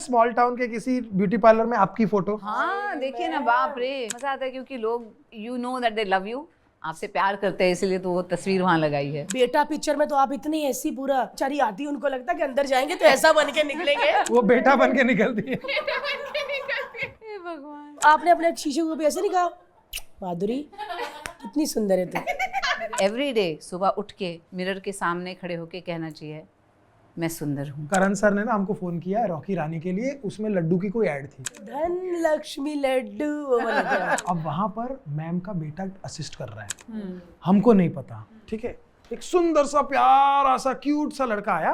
Small town के किसी beauty parlour में आपकी फोटो। हाँ देखिए ना, बाप रे मजा आता है, क्योंकि लोग you know that they love you, आपसे प्यार करते हैं, इसलिए तो वो तस्वीर वहाँ लगाई है। बेटा पिक्चर में तो आप इतनी ऐसी पूरा चरी आती, उनको लगता है कि अंदर जाएंगे तो ऐसा बन के निकलेंगे। वो बेटा बन के निकलती है। भगवान, आपने अपने शीशे को भी ऐसे नहीं कहा माधुरी कितनी सुंदर है तू। एवरी डे सुबह उठ के मिरर के सामने खड़े होके कहना चाहिए मैं सुंदर हूँ। करण सर ने ना हमको फोन किया रॉकी रानी के लिए, उसमें लड्डू की कोई ऐड थी। धन लक्ष्मी लड्डू वो वाला क्या? अब वहां पर मैम का बेटा असिस्ट कर रहा है, हमको नहीं पता, ठीक है। एक सुंदर सा प्यारा सा क्यूट सा लड़का आया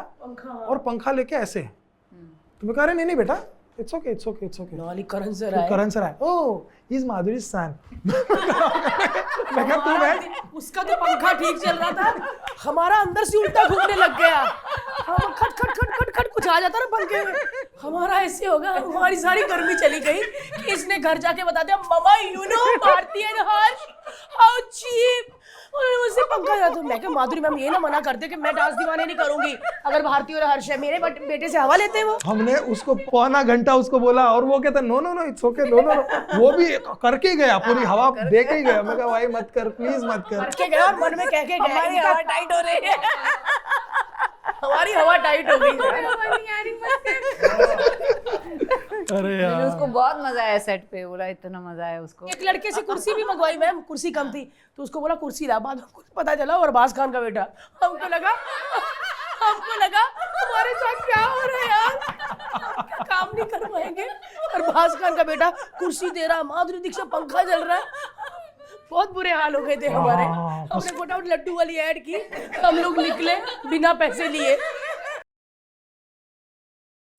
और पंखा लेके ऐसे, तो मैं कह रहे नहीं बेटा it's okay it's okay it's okay. नॉली करण सर आए। करण सर आए, ओह ही इज माधुरी सन। मैं कहा तू मैं, उसका तो पंखा ठीक चल रहा था, हमारा अंदर से उल्टा घूमने लग गया। हम खट खट खट खट खट कुछ आ जाता ना पंखे में, हमारा ऐसे होगा, हमारी सारी गर्मी चली गई कि इसने घर जाके बता दिया mama you know Bharti and Harsh how cheap, और मुझसे पंखा जाता। मैं क्या माधुरी मैम ये ना मना करते कि मैं डांस दीवाने नहीं करूंगी, अगर भारती और हर्ष है मेरे बेटे से हवा लेते वो। हमने उसको पौना घंटा उसको बोला और वो कहता no no no it's okay no no, वो भी करके ही गया, पूरी हवा दे के ही गया। मैं कहा भाई मत कर प्लीज मत कर। करके गया और मन में कह के गया हमारी हवा टाइट हो रही है। हमारी हवा टाइट हो गई। अरे यार उसको बहुत मजा आया सेट पे, बोला इतना मजा आया उसको। एक लड़के से कुर्सी भी मंगवाई मैम, कुर्सी कम थी तो उसको बोला कुर्सी ला, बाद में कुछ पता चला और अरबाज खान का बेटा। हमको लगा हमारे साथ क्या हो रहा है यार, क्या काम नहीं कर पाएंगे। अरबाज खान का बेटा कुर्सी दे रहा, माधुरी दीक्षित पंखा चल रहा है, बहुत बुरे हाल हो गए थे हमारे। हमने फटाफट लड्डू वाली ऐड की, हम लोग निकले बिना पैसे लिए।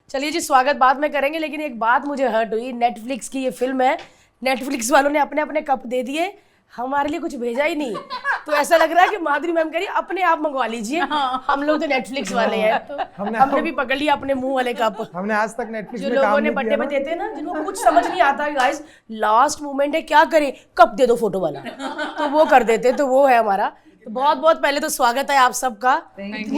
चलिए जी स्वागत बाद में करेंगे, लेकिन एक बात मुझे हर्ट हुई, नेटफ्लिक्स की ये फिल्म है, नेटफ्लिक्स वालों ने अपने अपने कप दे दिए, हमारे लिए कुछ भेजा ही नहीं। तो ऐसा लग रहा है कि माधुरी मैम कह रही अपने आप मंगवा लीजिए, हम लोग तो नेटफ्लिक्स वाले हैं। तो हमने भी पकड़ लिया अपने मुंह वाले कप। हमने आज तक नेटफ्लिक्स जो में काम लोगों ने नहीं बर्थडे किया पे ना। देते हैं ना, जिनको कुछ समझ नहीं आता गाइस, लास्ट मोमेंट है क्या करें, कप दे दो फोटो वाला, तो वो कर देते, तो वो है हमारा। तो बहुत बहुत पहले तो स्वागत है आप सबका। Thank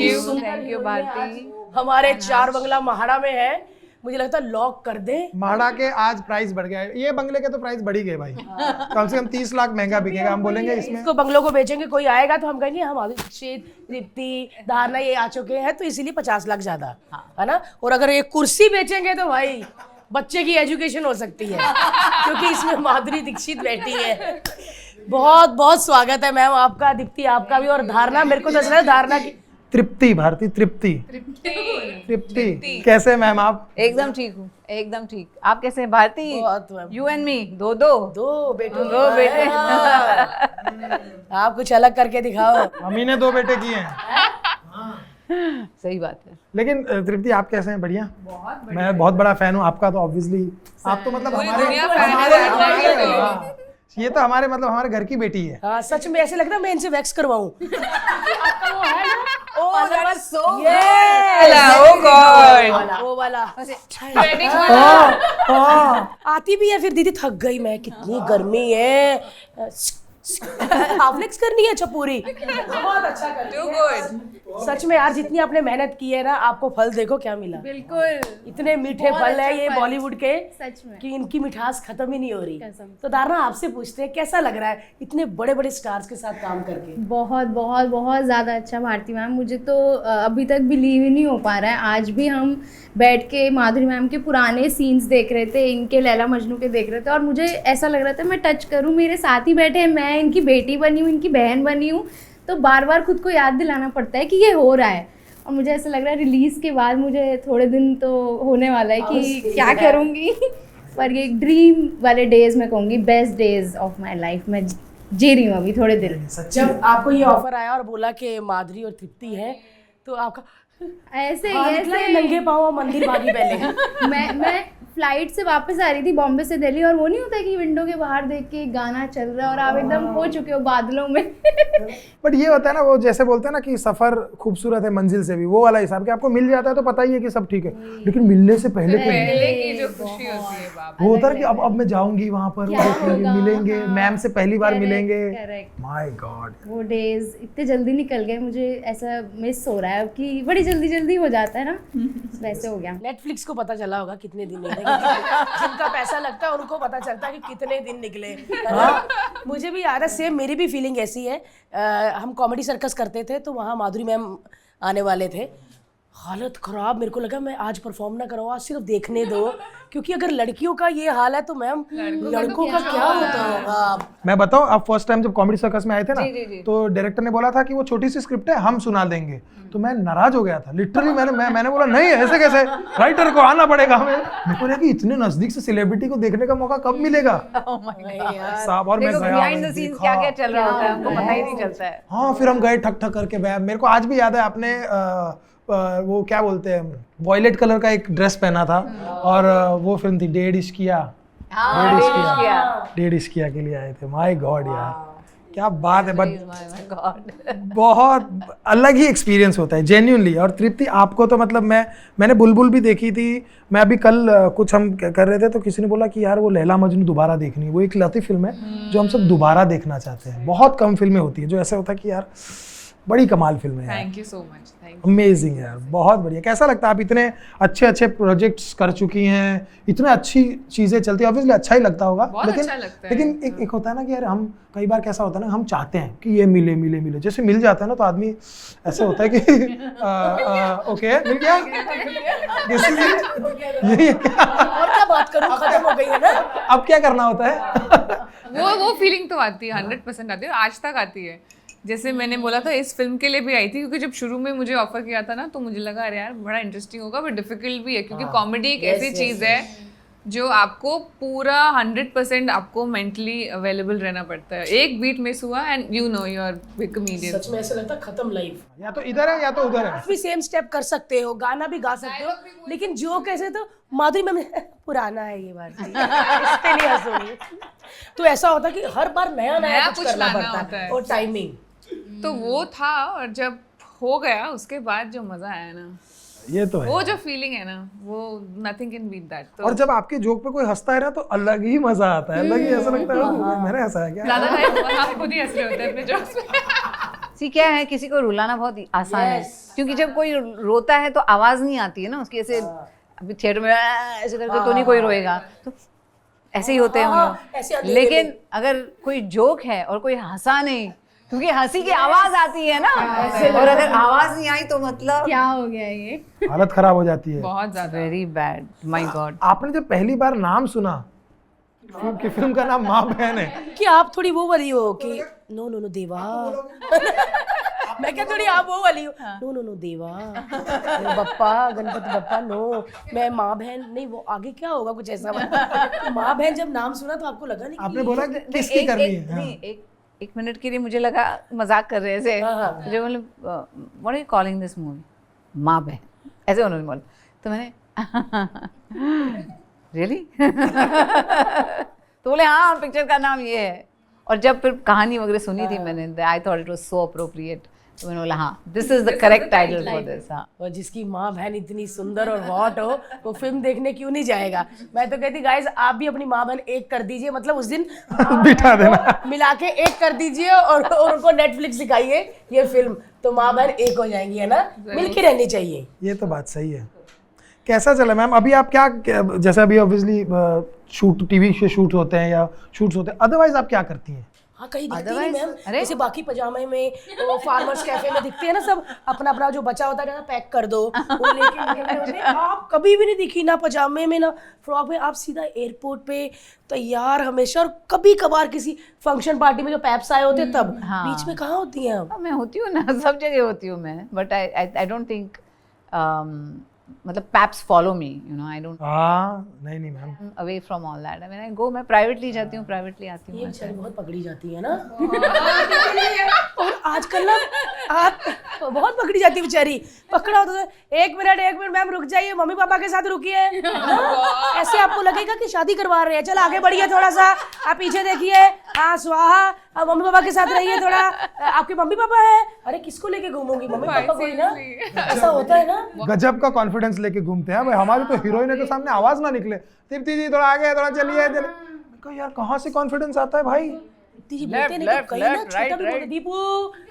you Bharti. हमारे चार बंगला महाड़ा में है, मुझे लगता है लॉक कर दे। माड़ा के आज प्राइस बढ़ गया है, ये बंगले के तो प्राइस बढ़ ही गए भाई, कम से कम 30 लाख महंगा बिकेगा। हम बोलेंगे इसमें इसको बंगलों को बेचेंगे, कोई आएगा तो हम कहेंगे हम दीक्षित दीप्ति धारणा ये आ चुके हैं, तो इसीलिए 50 लाख ज्यादा है ना। और अगर एक कुर्सी बेचेंगे तो भाई बच्चे की एजुकेशन हो सकती है, क्योंकि इसमें माधुरी दीक्षित बैठी है। बहुत बहुत स्वागत है मैम आपका, दीप्ति आपका भी, और धारणा मेरे को तो ऐसा है धारणा की तृप्ति, भारती तृप्ति कैसे मैम आप? एकदम ठीक हूँ, एकदम ठीक। आप कैसे हैं भारती? बहुत यू एंड मी, दो बेटों दो बेटे। आप कुछ अलग करके दिखाओ। मम्मी ने 2 बेटे किए हैं। सही बात है। लेकिन तृप्ति आप कैसे हैं? बढ़िया। मैं बहुत बड़ा फैन हूँ आपका, तो ऑब्वियसली आप तो मतलब ये तो हमारे मतलब हमारे घर की बेटी है। हाँ सच में ऐसे लग रहा है मैं इनसे वैक्स करवाऊं। वो वाला आती भी है, फिर दीदी थक गई मैं, कितनी गर्मी है, फ्लेक्स करनी है पूरी। बहुत अच्छा कर सच में यार, जितनी आपने मेहनत की है ना, आपको फल देखो क्या मिला। बिल्कुल, इतने मीठे फल है ये बॉलीवुड के, सच में कि इनकी मिठास खत्म ही नहीं हो रही। तो धारणा आपसे पूछते हैं कैसा लग रहा है इतने बड़े बड़े स्टार्स के साथ काम करके? बहुत बहुत बहुत ज़्यादा अच्छा भारती मैम, मुझे तो अभी तक बिलीव ही नहीं हो पा रहा है। आज भी हम बैठ के माधुरी मैम के पुराने सीन्स देख रहे थे, इनके लैला मजनू के देख रहे थे, और मुझे ऐसा लग रहा था मैं टच करूँ, मेरे साथ ही बैठे हैं, मैं इनकी बेटी बनी हूँ, इनकी बहन बनी हूँ, तो बार बार खुद को याद दिलाना पड़ता है कि ये हो रहा है। और मुझे ऐसा लग रहा है रिलीज़ के बाद मुझे थोड़े दिन तो होने वाला है कि क्या करूँगी, पर ये ड्रीम वाले डेज मैं कहूँगी, best days of my life मैं जी रही हूँ अभी थोड़े दिन। जब आपको ये ऑफर आया और बोला कि माधुरी और तृप्ति है, तो आपका ऐसे नंगे पाँव मंदिर भागी पहले। मैं फ्लाइट से वापस आ रही थी बॉम्बे से दिल्ली, और वो नहीं होता कि विंडो के बाहर देख के गाना चल रहा है और आप एकदम खो चुके हो बादलों में। बट ये होता है ना, वो जैसे बोलते हैं ना कि सफर खूबसूरत है मंजिल से भी, वो वाला हिसाब कि आपको मिल जाता है तो पता ही है कि सब ठीक है, लेकिन मिलने से पहले जो खुशी होती है बाप वो होता है कि अब मैं जाऊंगी वहां पर, वो देखेंगे, मिलेंगे, मैम से पहली बार मिलेंगे। करेक्ट। माय गॉड, वो डेज इतने जल्दी निकल गए, मुझे ऐसा मिस हो रहा है अब कि बड़ी जल्दी जल्दी हो जाता है ना, वैसे हो गया। नेटफ्लिक्स को पता चला होगा कितने दिन निकले, जिनका पैसा लगता है उनको पता चलता है कि कितने दिन निकले। मुझे भी याद है, सेम मेरी भी फीलिंग ऐसी है। हम कॉमेडी सर्कस करते थे तो वहाँ माधुरी मैम आने वाले थे। हालत ख़राब, मेरे को लगा मैं आज परफॉर्म ना करूँ, आज सिर्फ देखने दो, क्योंकि अगर लड़कियों का ये हाल है तो मैम लड़कों का क्या होता होगा। मैं बताऊं, आप फर्स्ट टाइम जब कॉमेडी सर्कस में आए थे ना, तो डायरेक्टर ने बोला था कि वो छोटी सी स्क्रिप्ट है, हम सुना देंगे, तो मैं नाराज हो गया था लिटरली। मैंने बोला नहीं, ऐसे कैसे, राइटर को आना पड़ेगा हमें। मेरे को लगा कि इतने नजदीक से सेलिब्रिटी को देखने का मौका कब मिलेगा साहब। और मैं गया, बिहाइंड द सीन्स क्या क्या चल रहा होता है हमको पता ही नहीं चलता है। हाँ, फिर हम गए ठक ठक करके। मेरे को आज भी याद है, आपने वो क्या बोलते हैं, वॉयलेट कलर का एक ड्रेस पहना था, और वो फिल्म थी डेढ़ इश्किया, डेढ़ इश्किया के लिए आए थे। माय गॉड यार, क्या बात है। बट बहुत अलग ही एक्सपीरियंस होता है जेन्युइनली। और तृप्ति, आपको तो मतलब मैंने बुलबुल भी देखी थी। मैं अभी कल कुछ हम कर रहे थे तो किसी ने बोला कि यार वो लैला मजनू दोबारा देखनी है। वो एक लतीफ़ फिल्म है जो हम सब दोबारा देखना चाहते हैं। बहुत कम फिल्में होती है जो ऐसा होता है कि यार बड़ी कमाल फिल्म है। Thank you so much, thank you. Amazing यार, बहुत बढ़िया। कैसा लगता है, आप इतने अच्छे अच्छे प्रोजेक्ट्स कर चुकी हैं, इतने अच्छी चीज़ें चलती है, ऑब्वियसली अच्छा ही लगता होगा। बहुत अच्छा लगता है। लेकिन एक होता है ना कि यार हम कई बार कैसा होता है ना, हम चाहते हैं कि ये मिले मिले मिले, जैसे मिल जाता है ना तो आदमी ऐसे होता है कि ओके मिल गया, यही और क्या बात करूं, खत्म हो गई है ना। अब क्या करना होता है। वो फीलिंग तो आती है, 100% आती है, आज तक आती है। जैसे मैंने बोला था, इस फिल्म के लिए भी आई थी, क्योंकि जब शुरू में मुझे ऑफर किया था ना, तो मुझे लगा अरे यार बड़ा इंटरेस्टिंग होगा, बट डिफिकल्ट भी है, क्योंकि कॉमेडी एक ऐसी चीज़ है जो आपको पूरा 100% आपको मेंटली अवेलेबल रहना पड़ता है। एक बीट मिस हुआ and you are big comedian. सच में ऐसा लगता है खत्म लाइफ। या तो इधर है या तो उधर है। भी सेम स्टेप कर सकते हो, गाना भी गा सकते हो, लेकिन जो कैसे तो माधुरी मैम पुराना है ये बात, इस पे नहीं हंसूंगी। तो ऐसा होता है कि हर बार नया कुछ करना पड़ता है, और टाइमिंग। तो वो था, और जब हो गया उसके बाद जो मजा आया ना, ये तो है, वो जो फीलिंग है ना, वो नथिंग कैन बीट दैट। और जब आपके जोक पे कोई हंसता है ना तो अलग ही मजा आता है, अलग ही ऐसा लगता है मैंने हंसा है क्या। ज्यादा टाइम हम खुद ही हंस रहे होते हैं अपने जोक्स पे। सी क्या है, किसी को रुलाना बहुत आसान है, क्योंकि जब कोई रोता है तो आवाज नहीं आती है ना उसकी, ऐसे अभी थिएटर में ऐसे करके तो नहीं कोई रोएगा, तो ऐसे ही होते हैं हम लोग। लेकिन अगर कोई जोक है और कोई हंसा नहीं, क्योंकि हंसी की आवाज आती है ना, और अगर आवाज नहीं आई तो मतलब क्या हो गया ये, हालत खराब हो जाती है। बहुत ज्यादा। Very bad, my God. आपने जब पहली बार नाम सुना कि फिल्म का नाम माँ बहन है, कि आप थोड़ी वो वाली हो कि नो देवा। मैं क्या थोड़ी आप वो वाली हो, नो देवा, नो बप्पा, गणपति बप्पा, नो मैं माँ बहन नहीं, वो आगे क्या होगा कुछ ऐसा। माँ बहन जब नाम सुना तो आपको लगा नहीं आपने बोला कि किसकी करनी है। नहीं, एक मिनट के लिए मुझे लगा मजाक कर रहे थे, जो मतलब what are you calling this movie, माँ बहन, ऐसे उन्होंने बोला, तो मैंने रियली तो बोले हाँ पिक्चर का नाम ये है। और जब फिर कहानी वगैरह सुनी थी मैंने, I thought it was so appropriate, तो मैंने बोला हाँ this is the correct title for this. हाँ, और जिसकी माँ बहन इतनी सुंदर और हॉट हो वो फिल्म देखने क्यों नहीं जाएगा। मैं तो कहती गाइस आप भी अपनी माँ बहन एक कर दीजिए, मतलब उस दिन बिठा देना, मिला के एक कर दीजिए और उनको नेटफ्लिक्स दिखाइए ये फिल्म, तो माँ बहन एक हो जाएंगी, है ना, मिलके रहनी चाहिए। ये तो बात सही है। कैसा चला मैम अभी आप क्या, जैसे अभी ऑब्वियसली शूट टीवी से शूट होते हैं या शूट्स होते हैं, अदरवाइज आप क्या करती हैं? हाँ कहीं दिखती नहीं मैम, जैसे बाकी पजामे में वो फार्मर्स कैफे में दिखते हैं ना सब, अपना अपना जो बचा होता है ना पैक कर दो, वो लेके निकले होते हैं। आप कभी भी नहीं दिखी, ना पजामे में ना फ्रॉक में, आप सीधा एयरपोर्ट पे तैयार हमेशा, और कभी कभार किसी फंक्शन पार्टी में जो पैप्स आए होते तब। बीच में कहाँ होती हैं आप? मैं होती हूँ ना, सब जगह होती हूँ मैं, बट आई डोंट थिंक मतलब paps follow me, you know, I don't, नहीं ma'am, away from all that. I mean I go, मैं प्राइवेटली जाती हूँ, प्राइवेटली आती हूँ। ये बेचारी बहुत पकड़ी जाती है ना। और आजकल ना आप बहुत पकड़ी जाती है बेचारी, पकड़ा होता है, एक मिनट मैम रुक जाइए, मम्मी पापा के साथ रुकिए, ऐसे आपको लगेगा कि शादी करवा रहे हैं, चल आगे बढ़िए थोड़ा सा, आप पीछे देखिए, हाँ स्वाहा, अब मम्मी पापा के साथ रहिए थोड़ा। आपके मम्मी पापा है? अरे किसको लेके घूमूंगी, मम्मी पापा को ही ना। ऐसा होता है ना। गजब का कॉन्फिडेंस लेके घूमते हैं भाई, हमारी तो हीरोइन के सामने आवाज ना निकले, दीप्ति जी थोड़ा आगे, थोड़ा चलिए चलिए। यार कहाँ से कॉन्फिडेंस आता है भाई? जी बोलते नहीं तो कहीं ना छोटा भी बोलते, दीपू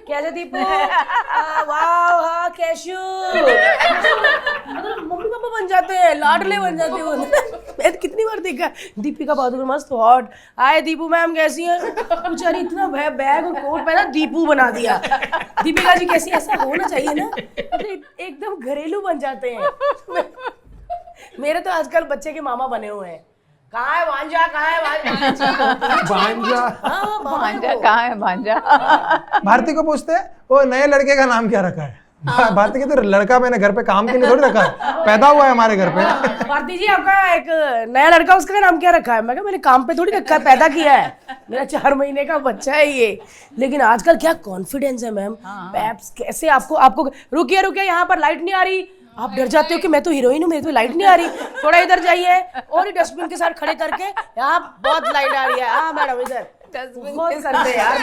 कैसे दीपू, वाह हाँ कैशू, मतलब मम्मी पापा बन जाते हैं, लाडले बन जाते हो। मैं कितनी बार देखा दीपिका पादुकोण मस्त हॉट आए, दीपू मैम कैसी हैं, बेचारी इतना बैग और कोट पहना दीपू बना दिया, दीपिका जी कैसी, ऐसा होना चाहिए ना, मतलब एकदम घरेलू बन जाते हैं। मेरे तो आजकल बच्चे के मामा बने हुए हैं, कहाँ है भांजा, कहाँ है भांजा, भांजा कहाँ है भांजा। भारती को पूछते हैं वो नए लड़के का नाम क्या रखा है। भारती कहते लड़का मैंने घर पे काम के लिए थोड़ी रखा है, पैदा हुआ है हमारे घर पे। भारती जी आपका एक नया लड़का, उसका नाम क्या रखा है? मैं कहा मैंने काम पे थोड़ी रखा है, पैदा किया है, मेरा 4 महीने का बच्चा है ये। लेकिन आजकल क्या कॉन्फिडेंस है मैम, पैप्स कैसे आपको रुकिए यहाँ पर लाइट नहीं आ रही, आप डर जाते हो कि मैं तो हीरोइन हूँ, मेरे तो लाइट नहीं आ रही, थोड़ा इधर जाइए, और ही डस्टबिन के साथ खड़े करके यहाँ बहुत लाइट आ रही है, हाँ मैडम इधर, बहुत करते हैं यार।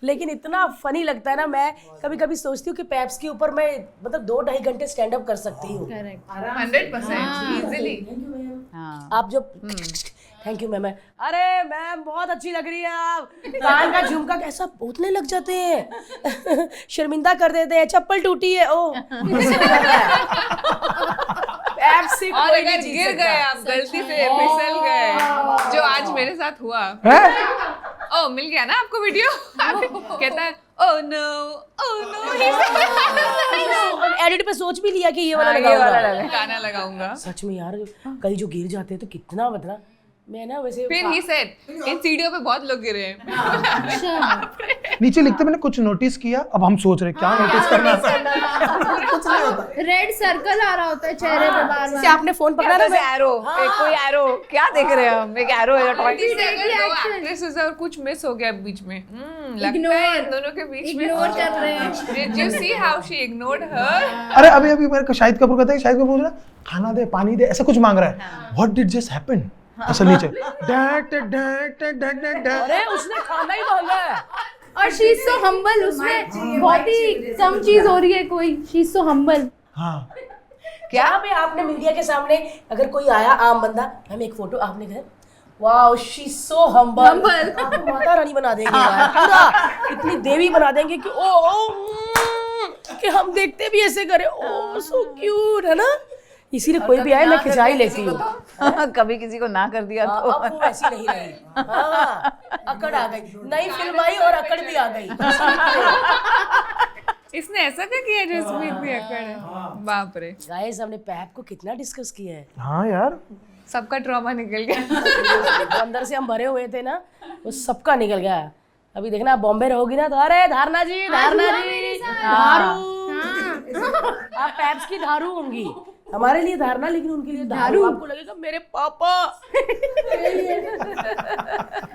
लेकिन इतना फनी लगता है ना, मैं कभी कभी सोचती हूँ कि पैप्स के ऊपर मैं मतलब 2-2.5 घंटे स्टैंड अप कर सकती हूँ। 100% इजीली। आप जो थैंक यू मैम, अरे मैम बहुत अच्छी लग रही है आप, कान का झुमका कैसा पोतने लग जाते हैं, शर्मिंदा कर देते हैं, चप्पल टूटी है, ओ से और कोई अगर नहीं जीत गिर सकता। गए आप गलती से फिसल गए, जो आज मेरे साथ हुआ। ओ मिल गया ना आपको वीडियो। कहता है ओ नो एडिट पे सोच भी लिया कि ये वाला गाना लगाऊंगा। सच में यार कई जो गिर जाते हैं तो कितना मतलब, मैं ना वैसे फिर ही सेड इन सीढ़ियों पे बहुत लोग गिरे हैं। नीचे लिखते मैंने कुछ नोटिस किया, अब हम सोच रहे क्या नोटिस करना है। कुछ नहीं होता। रेड सर्कल आ रहा होता है चेहरे पे बार से बार। आपने फोन पकड़ा ना, एरो, कोई एरो, क्या देख रहे हैं हम, एक एरो है टॉय। एक्ट्रेसेस और कुछ मिस हो गया बीच में, लगता है इन दोनों के बीच में इग्नोर कर रहे हैं। Did you see how she ignored her? अरे अभी मेरे को शाहिद कपूर कहता है, शाहिद कपूर बोल रहा है खाना दे पानी दे, ऐसा कुछ मांग रहा है। What did just happen? ऐसा नीचे अरे उसने खाना ही मांगा है। और शी इज सो हम्बल, उसमें बहुत ही कम चीज हो रही है कोई, शी इज सो हम्बल। हाँ क्या भी आपने मीडिया के सामने अगर कोई आया आम बंदा, हम एक फोटो आपने कहा वाओ शी सो हम्बल, आपको माता रानी बना देंगे यार, पूरा इतनी देवी बना देंगे कि कि हम देखते भी ऐसे करें, ओ सो क्यूट है ना। इसीलिए कोई भी आए मैं खिंचा ही लेती हूँ। कभी किसी को ना कर दिया तो अब वो वैसी नहीं रही, हाँ, अकड़ आ गई, नई फिल्म आई और अकड़ भी आ गई। इसने ऐसा क्या किया जसमीत भी अकड़ है? बाप रे। गाइस हमने पैप को कितना डिस्कस किया है, हाँ यार सबका ट्रॉमा निकल गया। तो अंदर से हम भरे हुए थे ना, वो सबका निकल गया। अभी देखना आप बॉम्बे रहोगी ना तो अरे धारणा जी धारू, आप पैप्स की धारू होंगी, हमारे लिए धारणा लेकिन उनके लिए धारू। आपको लगेगा मेरे पापा।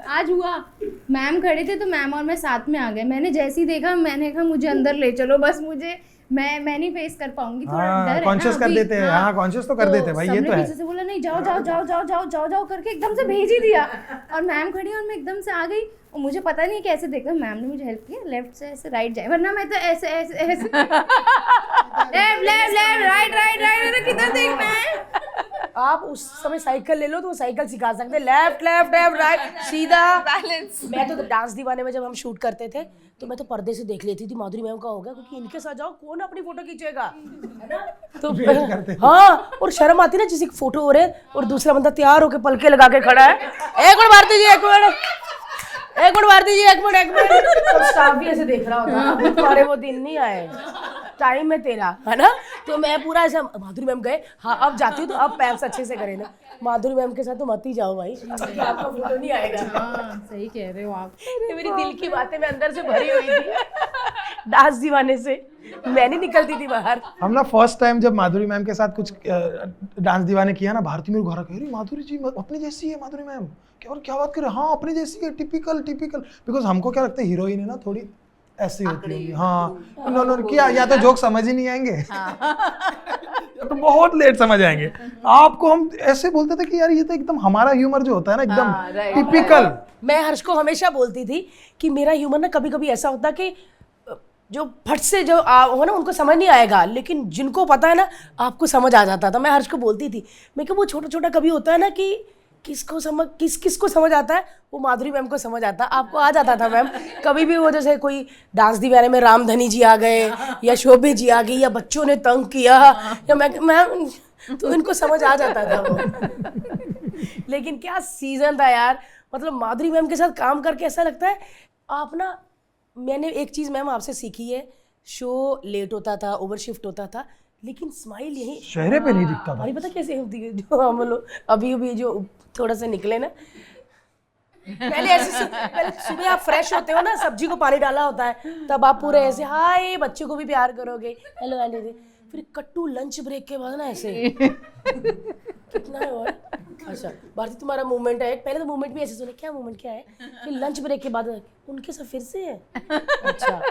आज हुआ मैम खड़े थे तो मैम और मैं साथ में आ गए, मैंने जैसे ही देखा मैंने कहा मुझे अंदर ले चलो, बस मुझे मैं नहीं फेस कर पाऊंगी, थोड़ा डर है ना कॉन्शियस कर अभी। देते हैं, हाँ कॉन्शियस तो कर देते हैं भाई, ये सबने तो है। पीछे से बोला नहीं जाओ जाओ जाओ जाओ जाओ जाओ जाओ करके एकदम से भेज ही दिया, और मैम खड़ी और मैं एकदम से आ गई, और मुझे पता नहीं कैसे देखा, मैम ने मुझे हेल्प किया, लेफ्ट से ऐसे राइट जाए, वरना मैं तो ऐसे ऐसे ऐसे left left left right right right, किधर देखना है। आप उस समय साइकिल ले लो तो वो साइकिल सिखा सकते हैं, लेफ्ट लेफ्ट लेफ्ट राइट सीधा बैलेंस। मैं तो डांस दीवाने में जब हम शूट करते थे तो मैं तो पर्दे से देख लेती थी माधुरी मैम का होगा, क्योंकि इनके साथ जाओ कौन अपनी फोटो खींचेगा, है ना। तो हाँ, और शर्म आती ना जिसे फोटो हो रहे और दूसरा बंदा तैयार होके पलके लगा के खड़ा है, एक मिनट भारती जी एक मिनट भारती जी एक मिनट, तो स्टाफ भी ऐसे देख रहा होता है, तुम्हारे वो दिन नहीं आए, टाइम है तेरा, है ना। तो मैं पूरा ऐसा माधुरी मैम गए, हाँ अब जाती हूँ तो अब पैप्स अच्छे से करें ना, माधुरी मैम के साथ तो मत ही जाओ भाई, आपका फोटो नहीं आएगा। हाँ सही कह रहे हो आप। ये मेरी दिल की बातें मैं अंदर से भरी हुई थी डांस दीवाने से, मैं नहीं निकलती थी बाहर। हम ना फर्स्ट टाइम जब माधुरी मैम के साथ कुछ डांस दीवाने किया ना, भारती मेरे घर कह रही माधुरी जी अपनी जैसी है माधुरी मैम, और क्या बात कर रहे, हाँ अपनी जैसी है, टिपिकल टिपिकल, बिकॉज हमको क्या लगता है हीरोइन है ना थोड़ी ऐसी होती होगी। हाँ, उन्होंने किया, या तो जोक समझ ही नहीं आएंगे या तो बहुत लेट समझ आएंगे। आपको हम ऐसे बोलते थे कि यार ये तो एकदम हमारा ह्यूमर जो होता है ना, एकदम टिपिकल। मैं हर्ष को हमेशा बोलती थी कि मेरा ह्यूमर ना कभी कभी ऐसा होता कि जो फट से जो हो ना उनको समझ नहीं आएगा, लेकिन जिनको पता है ना आपको समझ आ जाता था। मैं हर्ष को बोलती थी, मैं कि वो छोटा छोटा कभी होता है ना कि किसको समझ आता है, वो माधुरी मैम को समझ आता है। आपको आ जाता था मैम, कभी भी वो जैसे कोई डांस दीवाने में रामधनी जी आ गए या शोभे जी आ गई या बच्चों ने तंग किया या मैम, तो इनको समझ आ जाता था वो। लेकिन क्या सीजन था यार, मतलब माधुरी मैम के साथ काम करके ऐसा लगता है आप ना, मैंने एक चीज़ मैम आपसे सीखी है, शो लेट होता था, ओवर शिफ्ट होता था, लेकिन स्माइल यही चेहरे पे नहीं दिखता था। हमारी पता कैसे होती है, जो हम लोग अभी जो थोड़ा सा निकले ना, पहले सुबह आप फ्रेश होते हो ना, सब्जी को पानी डाला होता है, तब आप पूरे ऐसे हाय बच्चे को भी प्यार करोगे, हेलो आंटी जी, फिर कट्टू लंच ब्रेक के बाद ना ऐसे कितना है और अच्छा भारती तुम्हारा मूवमेंट है, पहले तो मूवमेंट भी ऐसे सुने, क्या मूवमेंट क्या है, फिर लंच ब्रेक के बाद उनके साथ फिर से है, अच्छा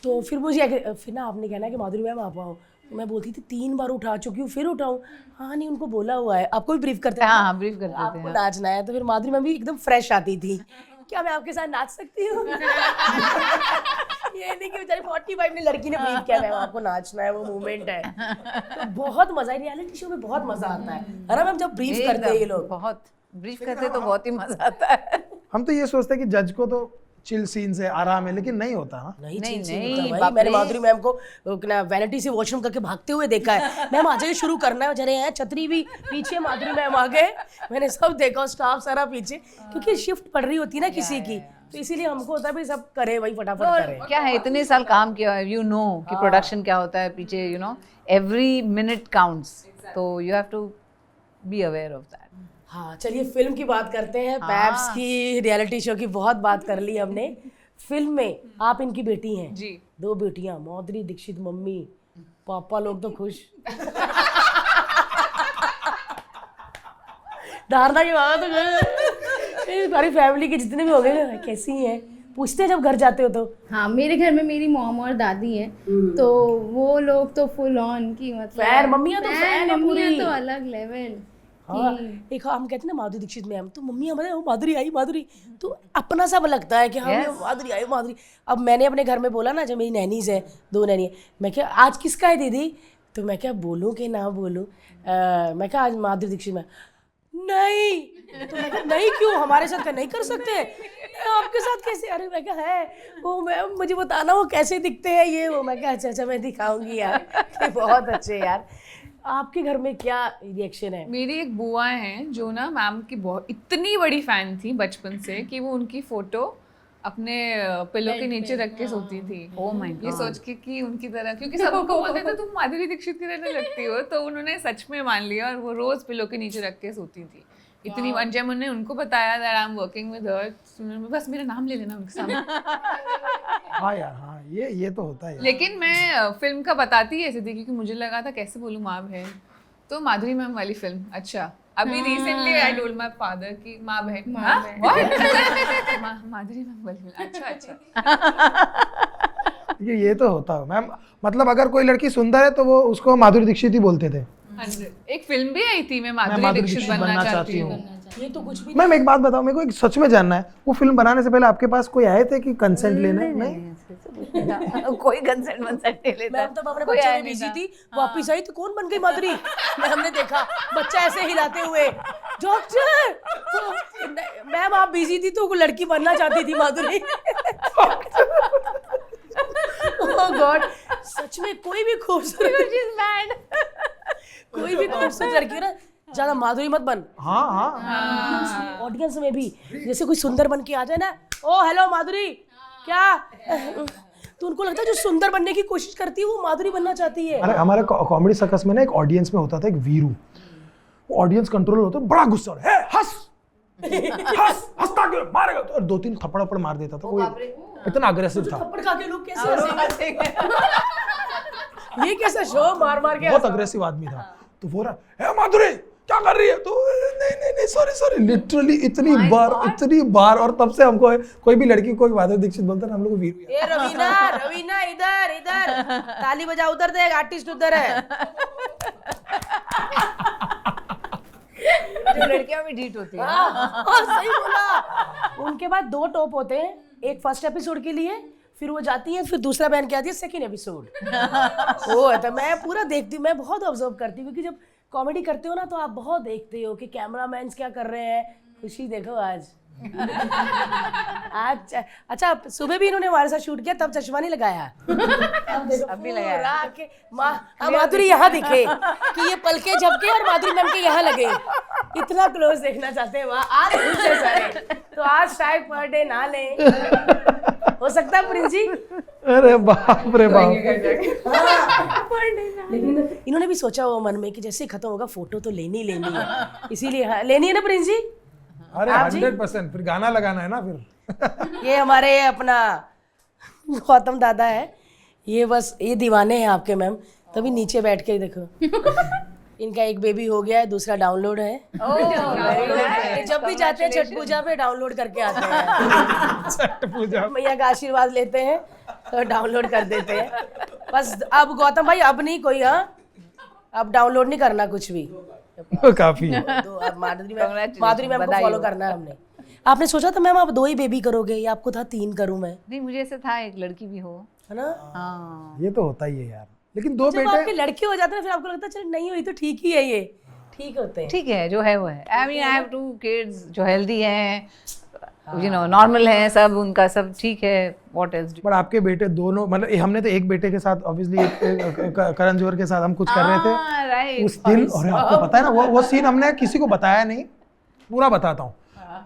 फिर मुझे फिर ना आपने कहना कि माधुरी मैम आप आओ, तो मैं बोलती थी 3 बार उठा चुकी हूँ, फिर उठाऊँ, हाँ नहीं उनको बोला हुआ है, आपको भी ब्रीफ करते हैं, हाँ ब्रीफ करते थे, आपको नाचना है, तो फिर माधुरी मैम भी एकदम फ्रेश आती थी, क्या मैं आपके साथ नाच सकती हूँ? ये नहीं कि बेचारी 45 में लड़की ने ब्रीफ किया, मैम आपको नाचना है, वो मूवमेंट है, तो बहुत मजा है, रियलिटी शो में बहुत मजा आता है ना मैम, जब ब्रीफ करते हैं ये लोग, बहुत ब्रीफ करते तो बहुत ही मजा आता है। हम तो ये सोचते हैं कि जज को तो चिल सीन से आराम है, लेकिन नहीं होता ना। नहीं भाई, मैंने माधुरी मैम को वैनिटी से वॉशरूम करके भागते हुए देखा है, मैम आज शुरू करना है, जरे हैं छतरी भी पीछे, माधुरी मैम आ गए, मैंने सब देखा, स्टाफ सारा पीछे, क्योंकि शिफ्ट पड़ रही होती है ना किसी की, तो इसीलिए हमको होता है भाई सब करे भाई फटाफट करे। क्या है, इतने साल काम किया है, यू नो कि प्रोडक्शन क्या होता है पीछे, you know every minute counts, तो you have to be aware of that. हाँ चलिए फिल्म की बात करते हैं, पैप्स की, रियलिटी शो की बहुत बात कर ली हमने। फिल्म में आप इनकी बेटी हैं जी, 2 बेटियां, माधुरी दीक्षित मम्मी, पापा लोग तो खुश, धारणा की बात तो सारी फैमिली के जितने भी हो गए कैसी हैं, पूछते हैं जब घर जाते हो तो? हाँ मेरे घर में मेरी मॉम और दादी हैं, तो वो लोग तो फुल ऑन की मतलब फैन, मम्मियाँ तो फैन है पूरी, तो अलग लेवल। हाँ एक हम कहते हैं ना माधुरी दीक्षित मैम, तो मम्मी हमारे वो माधुरी आई, माधुरी तो अपना सब लगता है कि हाँ माधुरी आई, माधुरी। अब मैंने अपने घर में बोला ना, जब मेरी नैनीज है, 2 नैनी है, मैं क्या आज किसका है दीदी, तो मैं क्या बोलूँ कि ना बोलूँ, मैं क्या आज माधुरी दीक्षित मैम, नहीं, तो मैं क्या नहीं क्यों, हमारे साथ क्या नहीं कर सकते, आपके साथ कैसे, अरे मैं क्या है वो मैम मुझे बताना वो कैसे दिखते हैं ये वो, मैं क्या अच्छा मैं दिखाऊंगी यार, बहुत अच्छे यार। आपके घर में क्या रिएक्शन है? मेरी एक बुआ हैं जो ना मैम की बहुत इतनी बड़ी फैन थी बचपन से कि वो उनकी फोटो अपने पिलो के नीचे रख के सोती थी। ओह माय गॉड, ये सोच के कि उनकी तरह, क्योंकि सबको बोलते थे तुम माधुरी दीक्षित की तरह लगती हो, तो उन्होंने सच में मान लिया और वो रोज पिलो के नीचे रख के सोती थी। इतनी जब मैंने उनको बताया that I am working with her, बस मेरा नाम ले लेना उनके सामने। हाँ यार, हाँ ये तो होता है। लेकिन मैं फिल्म का बताती ऐसे थी क्योंकि मुझे लगा था कैसे बोलूँ माँ बहन, तो माधुरी मैम वाली फिल्म। अच्छा अभी recently I told my father कि माँ बहन, हाँ व्हाट माधुरी मैम वाली फिल्म, अच्छा ये तो होता है मैम, मतलब अगर कोई लड़की सुंदर है तो वो उसको माधुरी दीक्षित ही बोलते थे। एक फिल्म भी आई थी मैं माधुरी दीक्षित बनना चाहती हूँ। ये तो कुछ भी मैम एक बात बताओ, मेरे को एक सच में जानना है, वो फिल्म बनाने से पहले आपके पास कोई आए थे कि कंसेंट लेने? नहीं कोई कंसेंट नहीं लेता। मैम तब अपने बच्चे में बिजी थी, वापस आई तो कौन बन गई माधुरी, हमने देखा बच्चा ऐसे हिलाते हुए, डॉक्टर मैम आप बिजी थी तो लड़की बनना चाहती थी माधुरी। ओह गॉड, सच में कोई भी खूबसूरत कोई भी खूबसूरत लड़की ना ज्यादा माधुरी मत बन। हाँ ऑडियंस में भी जैसे कोई सुंदर बन के आ जाए ना, ओ हेलो माधुरी क्या, तो उनको लगता है जो सुंदर बनने की कोशिश करती है वो माधुरी बनना चाहती है। अरे हमारे कॉमेडी सर्कस में ना एक ऑडियंस में होता था एक वीरू, वो ऑडियंस कंट्रोल होता बड़ा गुस्सा है, हंस हंसता क्यों, मारेगा, और 2-3 थप्पड़ मार देता था, वो इतना अग्रेसिव था। थप्पड़ खा के लोग कैसे हंसे, ये कैसा शो, मार के बहुत अग्रेसिव आदमी था। तो वो रहा, हे माधुरी क्या कर रही है तू? नहीं नहीं नहीं, सॉरी लिटरली इतनी बार और तब से हमको कोई भी लड़की कोई माधुरी दीक्षित बोलता है हम लोग को वीरू ए रवीना इधर ताली बजा, उधर देख आर्टिस्ट उधर है। लड़कियां भी ढीठ होती है। हाँ, सही बोला। उनके बाद 2 टॉप होते हैं, एक फर्स्ट एपिसोड के लिए, फिर वो जाती है, फिर दूसरा बहन के आती है सेकंड एपिसोड। वो है तो मैं पूरा देखती हूँ, मैं बहुत ऑब्जर्व करती हूँ, क्योंकि जब कॉमेडी करते हो ना तो आप बहुत देखते हो कि कैमरामैन क्या कर रहे हैं। खुशी देखो आज अच्छा सुबह भी इन्होंने हमारे साथ शूट किया, तब चश्मा नहीं लगाया। अब देखो अभी लगाया। माधुरी यहाँ दिखे कि ये पलके झपके और माधुरी मैम के यहाँ लगे, इतना क्लोज देखना चाहते हैं वहाँ। आज खुश है सारे, तो आज शायद पर डे ना लें, हो सकता है प्रिंस जी। अरे बाप रे बाप। लेकिन इन्होंने भी सोचा हुआ मन में कि जैसे ही खत्म होगा फोटो तो लेनी है, इसीलिए लेनी है ना प्रिंस जी। अरे 100%, फिर गाना लगाना है ना फिर। ये हमारे अपना गौतम दादा है, ये बस ये दीवाने हैं आपके मैम, तभी नीचे बैठ के देखो। इनका एक बेबी हो गया है, दूसरा डाउनलोड है। जब भी जाते हैं छठ पूजा पे डाउनलोड करके आते हैं। छठ पूजा मैया का आशीर्वाद लेते हैं तो डाउनलोड कर देते हैं। बस अब गौतम भाई अब नहीं कोई, हाँ अब डाउनलोड नहीं करना कुछ भी, काफी है। तो अब माधुरी मैम को फॉलो करना है हमने। आपने सोचा था मैम आप 2 ही बेबी करोगे या आपको था 3 करूं मैं? नहीं, मुझे ऐसे था एक लड़की भी हो, है ना। हाँ ये तो होता ही है यार, लेकिन 2 जब बेटे आपके लड़के हो जाते हैं फिर आपको लगता है चल नहीं हुई तो ठीक ही है, ये ठीक होते हैं। ठीक है, जो है वो है। आई मीन आई हैव 2 किड्स जो हेल्दी हैं, यू नो नॉर्मल हैं सब, उनका सब ठीक है। What else? पर आपके बेटे दोनों, मतलब हमने तो एक बेटे के साथ ऑब्वियसली करण जौहर के साथ हम कुछ कर रहे थे राइट। उस दिन, और आपको पता है ना वो सीन हमने किसी को बताया नहीं, पूरा बताता हूँ।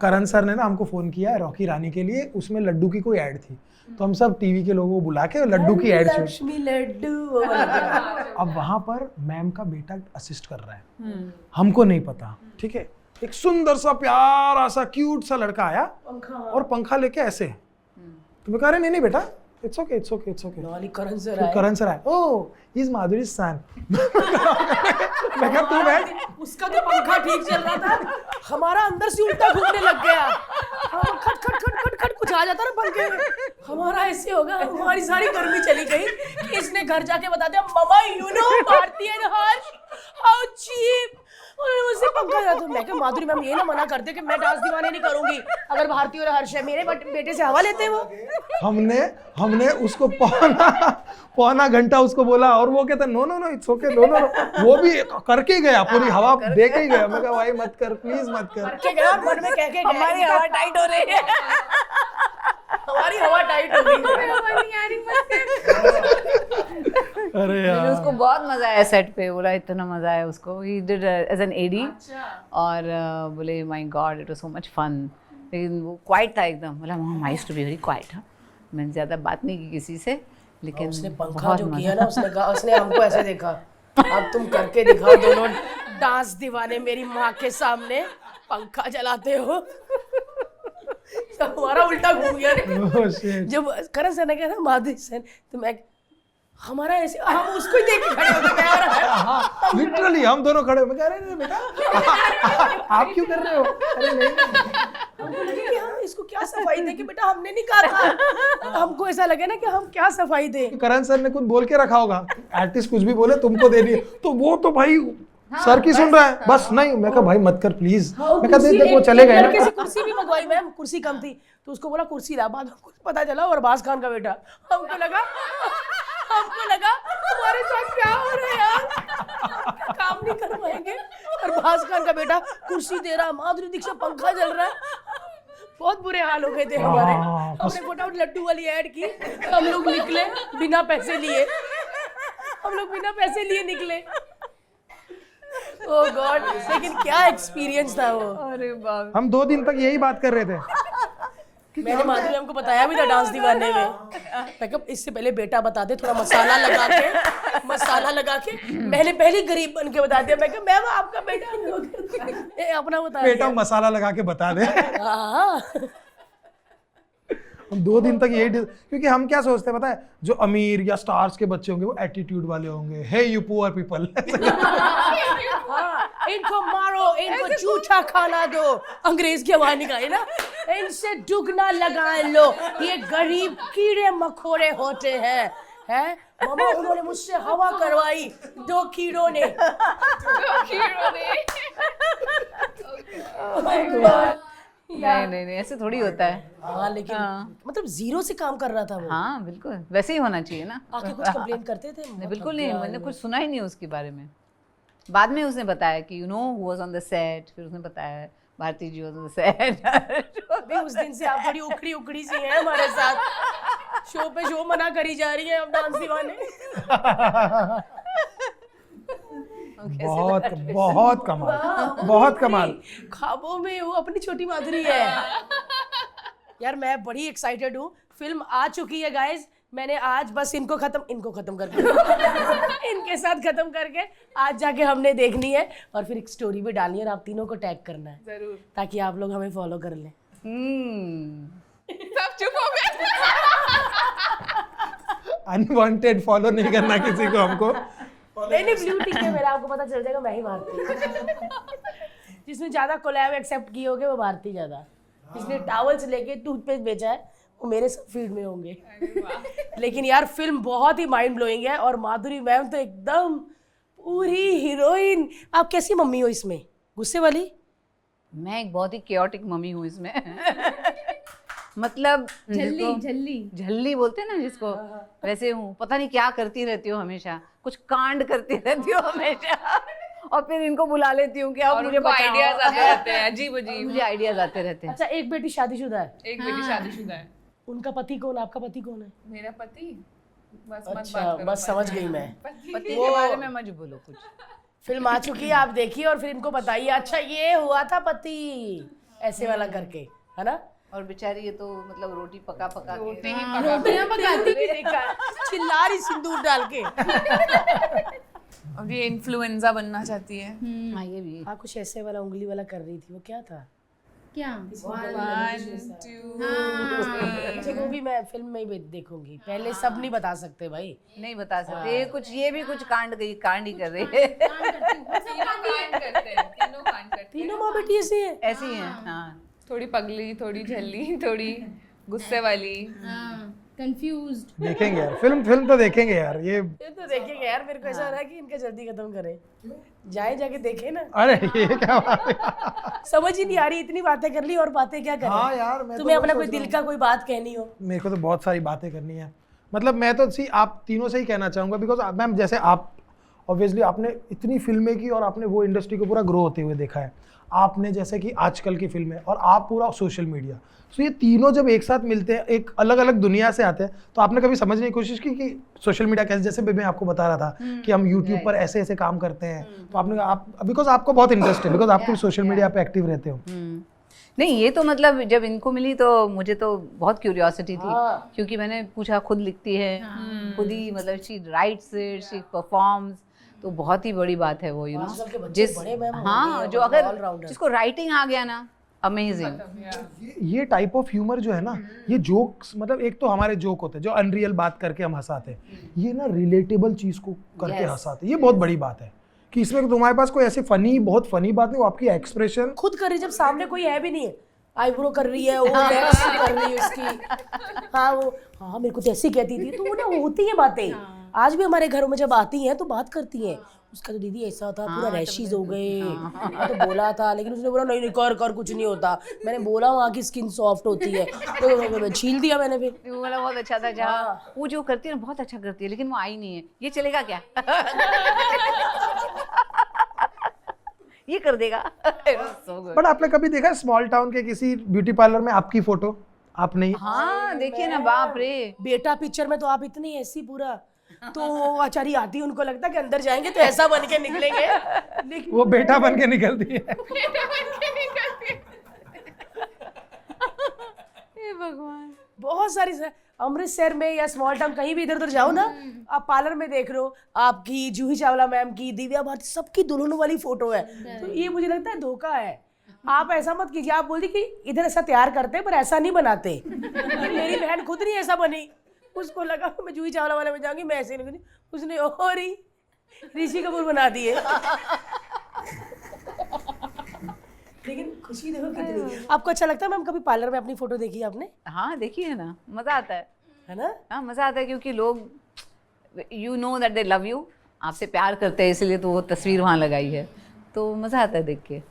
करण सर ने ना हमको फोन किया रॉकी रानी के लिए, उसमें लड्डू की कोई ऐड थी, तो हम सब टीवी के लोगों को बुला के लड्डू की ऐड शुरू। लक्ष्मी लड्डू वो वाला। अब वहां पर मैम का बेटा असिस्ट कर रहा है, हमको नहीं पता, ठीक है। एक सुंदर सा प्यारा सा क्यूट सा लड़का आया और पंखा लेके ऐसे, तो मैं कह रहे नहीं बेटा it's okay it's okay it's okay. नॉली करण सर फिर आए। करण सर आए, ओह ही इज माधुरी सन। मैं कहा तू बैठ। उसका तो पंखा ठीक चल रहा था, हमारा अंदर से उल्टा घूमने लग गया। हम खट खट खट खट खट कुछ आ जाता ना पंखे में, हमारा ऐसे होगा, हमारी सारी गर्मी चली गई कि इसने घर जाके बता दिया मम्मा you know Bharti and Harsh how cheap. और मुझसे पंखा जाता, मैं क्या माधुरी मैम ये ना मना करते कि मैं डांस दीवाने नहीं करूंगी, अगर भारती और हर्ष है मेरे बेटे से हवा लेते हैं वो। हमने उसको पौना घंटा उसको बोला और वो कहता no no no it's okay no no, वो भी करके ही गया, पूरी हवा दे के ही गया। मैं कहा भाई मत कर प्लीज मत कर। करके गया और मन में कह के गया, हमारी हवा टाइट हो रही है। हमारी हवा टाइट हो गई। अरे यार उसको बहुत मजा आया सेट पे, बोला इतना मजा आया उसको। He did as an AD और बोले my god it was so much fun. लेकिन वो क्वाइट था एकदम, बोला mom I used to be very quiet. मैंने ज़्यादा बात नहीं की किसी से, लेकिन उसने पंखा जो किया ना, उसने कहा, उसने हमको ऐसे देखा अब तुम करके दिखाओ दोनों डांस दीवाने मेरी माँ के सामने पंखा चलाते हो। तो हमारा उल्टा घूम गया। Oh, shit. जब करण सर ने कहा ना माधुरी सर, तो मैं हमारा ऐसे हम उसको ही देख के खड़े हो गए। लिटरली हम दोनों खड़े, मैं कह रहे नहीं बेटा आप क्यों कर रहे हो? अरे नहीं हमको लगे कि हम इसको क्या सफाई दे कि बेटा हमने नहीं कहा था। हमको ऐसा लगे ना कि हम क्या सफाई दे। करण सर ने कुछ बोल के रखा होगा, आर्टिस्ट कुछ भी बोले तुमको देनी है, तो वो तो भाई सर की सुन रहा है बस। नहीं मैं कहा भाई मत कर प्लीज। मैं कहा देख वो चले गए लड़के से ना। कुर्सी भी मंगवाई मैम, कुर्सी कम थी तो उसको बोला कुर्सी ला, बाद में कुछ पता चला अरबाज खान का बेटा। हमको लगा हमारे साथ क्या हो रहा है यार, काम नहीं करवाएंगे। अरबाज खान का बेटा कुर्सी दे रहा, माधुरी दीक्षित पंखा चल रहा है। बहुत बुरे हाल हो गए थे हमारे। हमने फटाफट लड्डू वाली ऐड की, हम लोग निकले बिना पैसे लिए, निकले। ओह गॉड, लेकिन क्या एक्सपीरियंस था वो। अरे बाप, हम 2 दिन तक यही बात कर रहे थे। मैंने माधुरी मैम को बताया भी था डांस दीवाने में, मैं कहा इससे पहले बेटा बता दे, थोड़ा मसाला लगा के मैंने पहले गरीब बन के बता दिया। मैं कहा मैम आपका बेटा अपना बता बेटा मसाला लगा के बता दे। हाँ। हम 2 दिन तक यही क्योंकि हम क्या सोचते हैं पता है, जो अमीर या स्टार्स के बच्चे होंगे वो एटीट्यूड वाले होंगे, हे यू पुअर पीपल। इनको मारो, इनको जूठा खाना दो, अंग्रेज की आवाज निकाले ना, इनसे दुगना लगा लो, ये गरीब कीड़े मकोड़े होते हैं। मामा उन्होंने मुझसे हवा करवाई 2 कीड़ों ने। नहीं ऐसे थोड़ी होता है। हाँ लेकिन मतलब जीरो से काम कर रहा था वो। हाँ बिल्कुल वैसे ही होना चाहिए ना। आके कुछ कंप्लेन करते थे? नहीं बिल्कुल नहीं, मैंने कुछ सुना ही नहीं उसके बारे में। बाद में उसने बताया कि who was on the set, फिर उसने बताया भारती जी वाज ऑन द सेट। अभी उस दिन से आप बड़ी उखड़ी सी हैं हमारे साथ, शो पे शो मना करी जा रही है अब डांस दीवाने। बहुत बहुत कमाल, बहुत कमाल। ख्वाबों में वो अपनी छोटी माधुरी है। यार मैं बड़ी एक्साइटेड हूँ, फिल्म आ चुकी है गाइस, मैंने आज बस इनको खत्म करके इनके साथ खत्म करके आज जाके हमने देखनी है, और फिर एक स्टोरी भी डालनी है और आप तीनों को टैग करना है जरूर, ताकि आप लोग हमें फॉलो कर लें। सब चुप हो गए। अनवांटेड फॉलो नहीं करना किसी को हमको। नहीं ब्लू टिक है मेरा, आपको पता चल जाएगा मैं ही भारती। जिसने ज्यादा कोलैब एक्सेप्ट किए होंगे वो भारती ज्यादा, जिसने टावल से लेके टूथपेस्ट बेचा है वो मेरे सब फील्ड में होंगे। लेकिन यार फिल्म बहुत ही माइंड ब्लोइंग है, और माधुरी मैम तो एकदम पूरी हीरोइन। आप कैसी मम्मी हो इसमें, गुस्से वाली? मैं एक बहुत ही chaotic मम्मी हूँ इसमें। मतलब झल्ली बोलते हैं ना जिसको, वैसे हूँ। पता नहीं क्या करती रहती हूँ हमेशा, कुछ कांड करती रहती हूँ हमेशा, और फिर इनको बुला लेती हूँ कि आप मुझे आइडियाज आते रहते हैं अजीब अजीब। मुझे आइडियाज आते रहते हैं। अच्छा एक बेटी शादीशुदा है? एक बेटी शादीशुदा है। उनका पति कौन, आपका पति कौन है? मेरा पति बस मत अच्छा बात करो। बस समझ गई मैं। पति के बारे में मत बोलो कुछ। फिल्म आ चुकी है, आप देखिए और फिर इनको बताइए अच्छा ये हुआ था पति, ऐसे वाला करके, है ना? और बेचारी ये तो मतलब रोटी पका के रोटियां पकाती भी देखा, चिल्ला रही सिंदूर डाल के। अब ये इन्फ्लुएंजा बनना चाहती है। हाँ ये भी। हाँ कुछ ऐसे वाला उंगली वाला कर रही थी, वो क्या था? क्या? 1 2 अच्छा वो भी मैं फिल्म में ही देखूंगी, पहले सब नहीं बता सकते भाई। नहीं बता सकते, ये कुछ ये भी कुछ कांड ही कर रही है। तीनों माँ बेटी ऐसी है? ऐसी है हाँ। थोड़ी पगली, थोड़ी झल्ली, थोड़ी गुस्से वाली। कंफ्यूज्ड। देखेंगे यार फिल्म तो देखेंगे यार। ये तो देखेंगे यार, मेरे को ऐसा हो रहा है कि इनका जल्दी खत्म करें, जाके देखे ना। अरे ये क्या बात है? समझ ही नहीं आ रही, इतनी बातें कर ली और बातें क्या करें। हाँ यार मैं तुम्हें तो अपना वही कोई सोच दिल का कोई बात कहनी हो? मेरे को तो बहुत सारी बातें करनी है। मतलब मैं तो आप तीनों से ही कहना चाहूँगा, बिकॉज मैम जैसे आप ऑब्वियसली आपने इतनी फिल्में की और आपने वो इंडस्ट्री को पूरा ग्रो होते हुए देखा है। आपने जैसे कि आजकल की फिल्में और आप पूरा सोशल मीडिया, सो ये तीनों जब एक साथ मिलते हैं, एक अलग अलग दुनिया से आते हैं, तो आपने कभी समझने की कोशिश की कि सोशल मीडिया कैसे, जैसे मैं आपको बता रहा था कि हम यूट्यूब पर ऐसे ऐसे काम करते हैं, तो आपने बिकॉज आपको बहुत इंटरेस्ट है, बिकॉज आप भी सोशल मीडिया पे एक्टिव रहते हो। नहीं ये तो मतलब जब इनको मिली तो मुझे तो बहुत क्यूरियोसिटी थी, क्योंकि मैंने पूछा, खुद लिखती है, खुद ही मतलब she writes it, she performs, तो बहुत ही बड़ी बात है वो, यू नो। जिस हाँ जो अगर जिसको राइटिंग आ गया ना, अमेजिंग। ये टाइप ऑफ ह्यूमर जो है ना, ये जोक्स, मतलब एक तो हमारे जोक होते हैं जो अनरियल बात करके हम हंसाते हैं, ये ना रिलेटेबल चीज को करके हंसाते हैं, ये बहुत बड़ी बात है कि इसमें तुम्हारे पास कोई ऐसी बहुत फनी बात नहीं, वो आपकी एक्सप्रेशन खुद कर रही, जब सामने कोई है भी नहीं है, आईब्रो कर रही है, वो वैक्स कर रही है उसकी, हाँ वो हाँ मेरे को तो ऐसी कहती थी, तो वो ना होती है बातें। आज भी हमारे घरों में जब आती हैं तो बात करती हैं, उसका तो दीदी ऐसा था, पूरा रैशेज हो गए, मैं तो बोला था, लेकिन उसने बोला नहीं कर कुछ नहीं होता। मैंने बोला वहाँ की स्किन सॉफ्ट होती है, तो छील दिया मैंने फिर। वो वाला बहुत अच्छा था, जहाँ वो जो करती है ना बहुत अच्छा करती है, लेकिन वो आई नहीं है, ये चलेगा क्या? ये कर देगा। बट आपने कभी देखा स्मॉल टाउन के किसी ब्यूटी पार्लर में आपकी फोटो? आप नहीं? हाँ देखिए ना, बाप रे। बेटा पिक्चर में तो आप इतनी ऐसी पूरा, तो आचारी आती है, उनको लगता है कि अंदर जाएंगे तो ऐसा बन के निकलेंगे, लेकिन वो बेटा बन के निकलती है। हे भगवान। बहुत सारी अमृतसर में या स्मॉल टाउन कहीं भी इधर उधर जाओ ना, आप पार्लर में देख लो, आपकी जूही चावला मैम की, दिव्या भारती, सबकी दुल्हनों वाली फोटो है। तो ये मुझे लगता है धोखा है। आप ऐसा मत कीजिए, आप बोल दी कि इधर ऐसा तैयार करते हैं पर ऐसा नहीं बनाते। मेरी बहन खुद नहीं ऐसा बनी, उसको लगा मैं जूही चावला वाले में जाऊंगी, मैं ऐसे नहीं, उसने और ही ऋषि कपूर बना दिए। खुशी देखो कितनी। आपको अच्छा लगता है मैम? कभी पार्लर में अपनी फोटो देखी है आपने? हाँ देखिए है ना, मज़ा आता है ना? हाँ मज़ा आता है, क्योंकि लोग you know that they love you, आपसे प्यार करते हैं, इसलिए तो वो तस्वीर वहाँ लगाई है, तो मज़ा आता है देख के।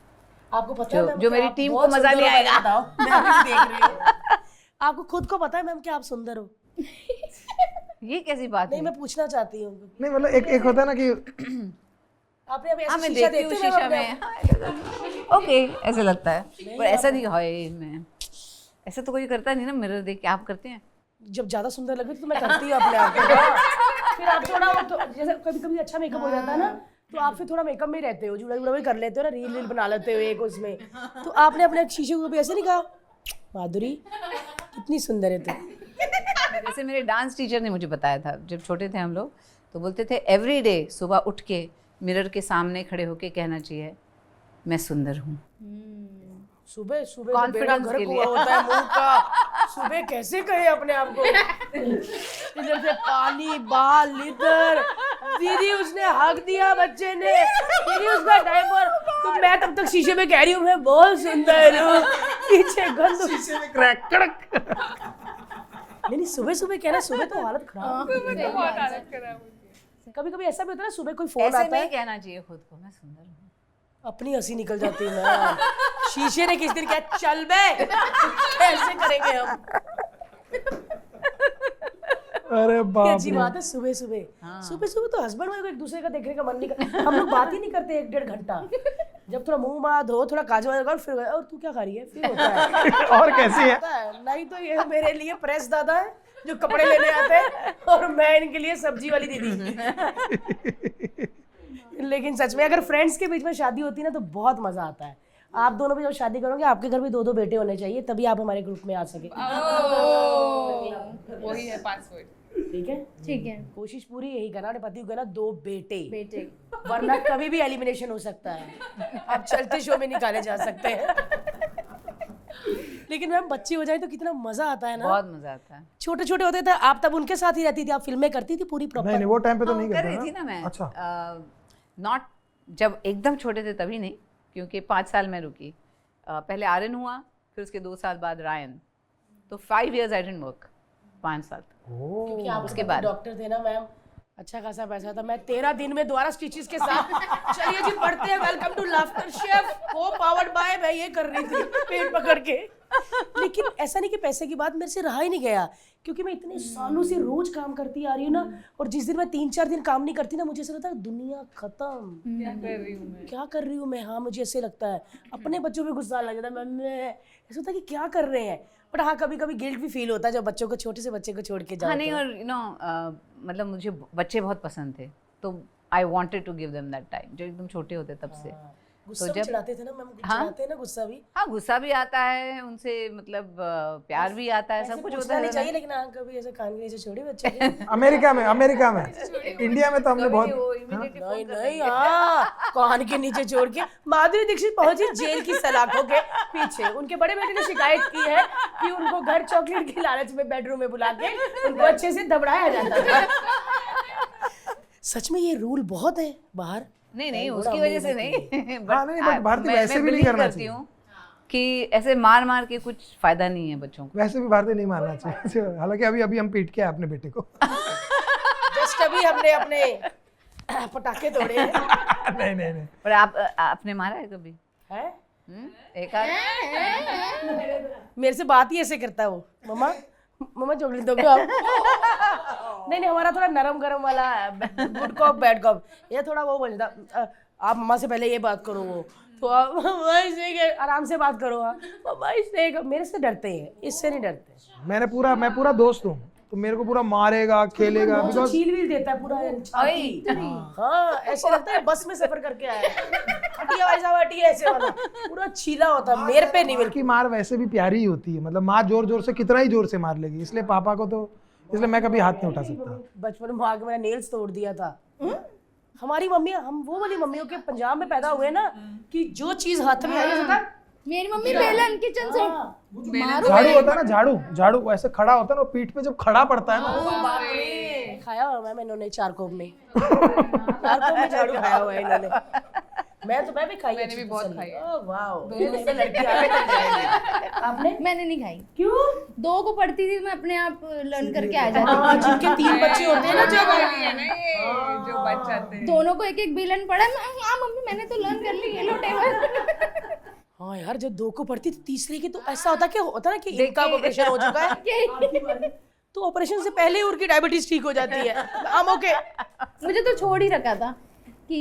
आपको पता है मैम जो कि मेरी आप टीम बहुत को मज़ा सुंदर नहीं हो, मैं आएगा। बताओ, मैं अभी देख रही हूँ। आपको खुद को पता है मैम कि आप सुंदर हो? ये कैसी बात नहीं, है? मैं पूछना चाहती हूँ। नहीं मतलब एक होता है ना कि आपने अभी हाँ ऐसे मैं शीशा देखती हूँ देखते हो शीशा मैम में, ओके ऐसे लगता है, पर ऐसा नहीं हाय मैं, ऐसा तो कोई करता नहीं ना मिरर देख के। आप करते हैं? जब ज्यादा सुंदर लगे तो मैं करती हूँ अपने आप को। फिर आप थोड़ा जैसे कभी कभी अच्छा मेकअप हो जाता है ना, तो आप फिर थोड़ा मेकअप में ही रहते हो, जुड़ा जुड़ा भी कर लेते हो ना, रील बना लेते हो एक उसमें। तो आपने अपने शीशे को कभी ऐसे नहीं कहा, माधुरी कितनी सुंदर है तू? जैसे मेरे डांस टीचर ने मुझे बताया था, जब छोटे थे हम लोग, तो बोलते थे एवरी डे सुबह उठ के मिरर के सामने खड़े होके कहना चाहिए मैं सुंदर हूँ। सुबह सुबह Confidence घर के कुआ लिए। होता है मुंह का, सुबह कैसे कहे अपने आप को? इधर से पानी बाल इधर, दीदी उसने हक दिया बच्चे ने, दीदी उसका डायपर, तो मैं तब तक शीशे में कह रही हूँ मैं बहुत सुंदर हूँ, पीछे गंद शीशे में क्रैक कड़क। नहीं सुबह सुबह कहना, सुबह तो हालत खराब। बहुत हालत खराब होती है। कभी कभी ऐसा भी होता है ना, सुबह कोई फोन ऐसे आता में ही है, कहना चाहिए खुद को मैं सुंदर हूँ। अपनी हंसी निकल जाती है ना। शीशे ने किस दिन क्या चल बे, कैसे करेंगे हम? अरे बाप अच्छी रे। बात है सुबह सुबह। सुबह सुबह तो हस्बैंड वाइफ को एक दूसरे का देखने का मन नहीं करता, हम लोग बात ही नहीं करते 1-1.5 घंटा। जब थोड़ा मुंह माँ धो, थोड़ा काजू वाजू फिर और तू क्या खा रही है, फिर होता है। और कैसी है? होता है। नहीं तो ये मेरे लिए प्रेस दादा है जो कपड़े लेने आते हैं, और मैं इनके लिए सब्जी वाली दीदी। लेकिन सच में अगर फ्रेंड्स के बीच में शादी होती है ना, तो बहुत मजा आता है। आप दोनों भी जब शादी करोगे, आपके घर भी 2-2 बेटे होने चाहिए, तभी आप हमारे ग्रुप में आ सके। वही है पासवर्ड। ठीक है? ठीक है। कोशिश पूरी यही करना, अपने पति को कहना 2 बेटे, बेटे वरना कभी भी एलिमिनेशन हो सकता है। आप चलते शो में निकाले जा सकते हैं। लेकिन मैम बच्चे हो जाए तो कितना मजा आता है ना। बहुत मजा आता है। छोटे छोटे होते थे आप, तब उनके साथ ही रहती थी, आप फिल्में करती थी पूरी प्रॉपर? नहीं वो टाइम पे तो नहीं कर करते रही थी ना मैं। अच्छा। नॉट जब एकदम छोटे थे तभी नहीं, क्योंकि 5 साल में रुकी। पहले आर्यन हुआ, फिर उसके 2 साल बाद रायन, तो 5 years आई डिडंट वर्क, 5 साल। क्योंकि आप उसके बाद डॉक्टर थे ना मैम, अच्छा खासा पैसा था। मैं 13 दिन में दोबारा स्टिचेस के साथ चलिए जी पढ़ते हैं, वेलकम टू लाफ्टर शेफ, को पावर्ड बाय, मैं ये कर रही थी पेट पकड़ के। लेकिन ऐसा नहीं कि पैसे की बात मेरे से रहा ही नहीं गया, क्योंकि मैं इतने सालों से रोज काम करती आ रही हूँ ना, और जिस दिन मैं 3-4 दिन काम नहीं करती ना, मुझे ऐसा लगता है दुनिया खत्म, क्या कर रही हूँ मैं? क्या कर रही हूँ मैं। हाँ मुझे ऐसे लगता है, अपने बच्चों पे गुस्सा लग जाता है, मैं ऐसा होता है कि क्या कर रहे हैं। बट हाँ कभी कभी गिल्ट भी फील होता है जब बच्चों को, छोटे से बच्चे को छोड़ के जाओ। हाँ नहीं, और मतलब मुझे बच्चे बहुत पसंद थे, तो I wanted to give them that time, जो एकदम छोटे होते तब से। गुस्सा तो भी जब- चिढ़ाते थे ना मैम, हाँ? चिढ़ाते हैं ना गुस्सा भी। हाँ गुस्सा भी आता है उनसे, मतलब प्यार भी आता है, सब कुछ होता है नहीं ना। चाहिए, लेकिन हाँ कभी ऐसे कान के नीचे छोड़े बच्चे के। अमेरिका में इंडिया में तो हमने बहुत नहीं नहीं, हाँ कान के नीचे छोड़ के माधुरी दीक्षित पहुंची जेल की सलाखों के पीछे। उनके बड़े बेटे ने शिकायत की है कि उनको घर चॉकलेट के लालच में बेडरूम में बुला के उनको अच्छे से दबड़ाया जाता था। सच में ये रूल बहुत है बाहर। नहीं नहीं उसकी वजह से नहीं, हाँ, नहीं, but भारतीय वैसे भी नहीं करना करती हूँ कि ऐसे मार मार के कुछ फायदा नहीं है बच्चों को। वैसे भी भारतीय नहीं मानना चाहिए। हालांकि अभी हम पीट के आए अपने बेटे को। जस्ट अभी हमने अपने पटाखे तोड़े हैं। नहीं पर आपने मारा है कभी? हैं? एक आध? मेरे से बात ही ऐसे करता है वो, मम्मा चॉकलेट दोगे आप? नहीं हमारा थोड़ा नरम गरम वाला गुड कॉप बैड कॉप, ये थोड़ा वो बोल जाता, आप मम्मा से पहले ये बात करो, वो तो आप मम्मा इससे आराम से बात करो, मम्मा इससे, मेरे से डरते हैं, इससे नहीं डरते। मैं पूरा दोस्त हूँ, तो मेरे को पूरा मारेगा खेलेगा, वो बिकॉज छील भी देता है पूरा छाती। हाँ ऐसे लगता है बस में सफर करके आया है, हटिया भाई साहब हटिया, ऐसे वाला पूरा छीला होता है, मेरे पे नहीं मिलती। की मार वैसे भी प्यारी ही होती है, मतलब माँ जोर जोर से कितना ही जोर से मार लेगी, इसलिए पापा को तो, इसलिए मैं कभी हाथ नहीं उठा सकता। बचपन में आके मैंने नेल्स तोड़ दिया था। हमारी मम्मी, हम वो वाली मम्मियों के पंजाब में पैदा हुए ना, कि जो चीज हाथ में आई है मेरी मम्मी बेलन किचन से झाड़ू होता है ना, झाड़ू ऐसे खड़ा होता है ना, पीठ पे जब खड़ा पड़ता है ना, खाया हुआ मैम इन्होंने 4 कोप में 4 कोप में झाड़ू खाया हुआ है इन्होंने। मैं भी खाई है मैंने भी बहुत चिकन खाई है। ओह वाओ ये लड़की आगे तक जाएगी। आपने मैंने नहीं खाई, क्यों 2 को पढ़ती थी मैं अपने आप लर्न करके आ जाती हाँ जिनके 3 बच्चे होते हैं ना जो जब वाली है ना ये जो बच जाते हैं। दोनों को एक बिलन पढ़ा। हाँ मम्मी मैंने तो लर्न कर ली, ये लो टेबल। हाँ यार जब 2 को पढ़ती थी तीसरे की तो ऐसा होता ना कि इनका ऑपरेशन हो चुका है तो ऑपरेशन से पहले ही उनकी डायबिटीज ठीक हो जाती है। हम ओके मुझे तो छोड़ ही रखा था कि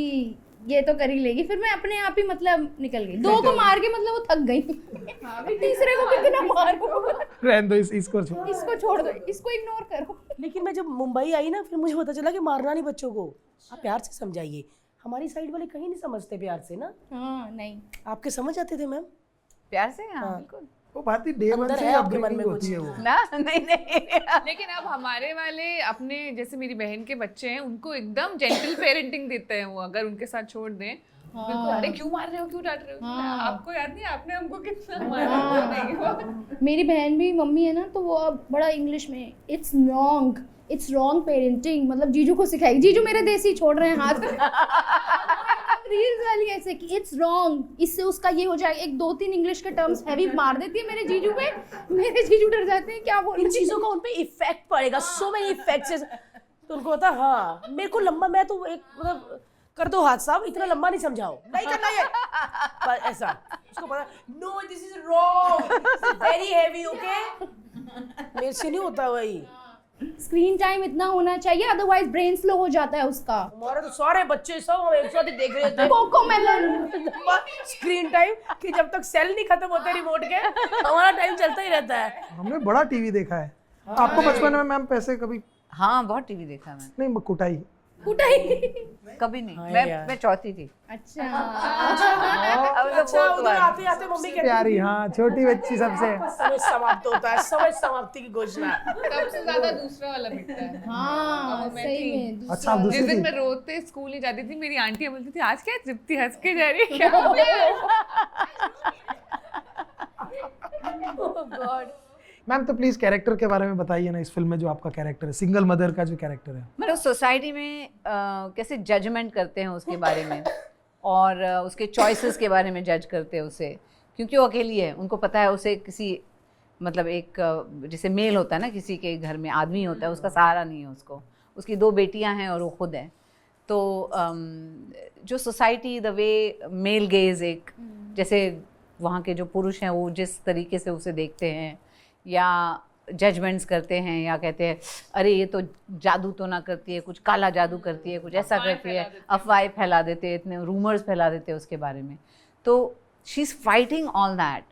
ये तो कर ही लेगी, फिर मैं अपने आप ही मतलब निकल गई। 2 को मार के मतलब वो थक गई। तीसरे को कितना मारो, रहने दो इसको छोड़। इसको छोड़ दो, इसको इग्नोर करो। लेकिन मैं जब मुंबई आई ना फिर मुझे पता चला कि मारना नहीं बच्चों को, आप प्यार से समझाइए। हमारी साइड वाले कहीं नहीं समझते प्यार से ना। हाँ नहीं, आपके समझ आते थे मैम? प्यार से हाँ बिल्कुल वो भारती डे वन अंदर से है आपके मन अपब्रिंगिंग में होती कुछ। है वो। ना नहीं लेकिन अब हमारे वाले अपने जैसे मेरी बहन के बच्चे हैं उनको एकदम जेंटल पेरेंटिंग देते हैं वो, अगर उनके साथ छोड़ दें बिल्कुल अरे क्यों मार रहे हो क्यों डांट रहे हो, आपको याद नहीं आपने हमको कितना मारा। वो नहीं। मेरी बहन भी मम्मी है ना तो वो अब बड़ा इंग्लिश में इट्स रॉन्ग पेरेंटिंग, मतलब जीजू को सिखाएगी। जीजू मेरे देसी छोड़ रहे हैं हाथ। रील्स वाली ऐसे कि इट्स रॉन्ग, इससे उसका ये हो जाएगा। 1-2-3 इंग्लिश के टर्म्स हैवी मार देती है मेरे जीजू पे। मेरे जीजू डर जाते हैं क्या बोल इन चीजों का उन पे इफेक्ट पड़ेगा, सो मेनी इफेक्ट्स। तो उनको होता हाँ मेरे को लंबा, मैं तो एक मतलब कर दो हाथ साहब, इतना लंबा नहीं समझाओ, नहीं करना ये पर ऐसा उसको पता no this is wrong very heavy okay. मेरे से नहीं होता वही। स्क्रीन टाइम इतना होना चाहिए, अदरवाइज ब्रेन स्लो हो जाता है उसका। हमारे तो सारे बच्चे सब हम एक साथ ही देख रहे थे कोकोमेलन स्क्रीन टाइम कि जब तक सेल नहीं खत्म होते रिमोट के हमारा टाइम चलता ही रहता है। हमने बड़ा टीवी देखा है। आपको बचपन में मैम पैसे कभी हाँ बहुत टीवी देखा मैंने। नहीं कुटाई? कुटाई कभी नहीं, हाँ मैं यार। मैं चौथी थी। अच्छा अब तो अच्छा बहुत उधर हुआ। आते आते मम्मी कहती प्यारी हाँ छोटी बच्ची सबसे। समय समाप्त होता है, समय समाप्ति की घोषणा। सबसे ज्यादा दूसरा वाला बिकता है। हाँ मैं सही थी। में अच्छा आप जिस दूसरी दिन थी? मैं रोते स्कूल नहीं जाती थी मेरी आंटियां बोलती थी आज क्या जिप्ती हंस के जा रही है क्या हो गया। मैम तो प्लीज कैरेक्टर के बारे में बताइए ना, इस फिल्म में जो आपका कैरेक्टर है, सिंगल मदर का जो कैरेक्टर है। मतलब सोसाइटी में कैसे जजमेंट करते हैं उसके बारे में और उसके चॉइसेस के बारे में जज करते हैं उसे, क्योंकि वो अकेली है। उनको पता है उसे किसी मतलब एक जैसे मेल होता है ना किसी के घर में आदमी होता है, उसका सहारा नहीं है उसको। उसकी 2 बेटियां हैं और वो खुद है। तो जो society the way male gaze एक जैसे वहाँ के जो पुरुष हैं वो जिस तरीके से उसे देखते हैं या जजमेंट्स करते हैं या कहते हैं अरे ये तो जादू तो ना करती है, कुछ काला जादू करती है, कुछ ऐसा करती है, अफवाहें फैला देते हैं, इतने रूमर्स फैला देते हैं उसके बारे में। तो she is fighting all that.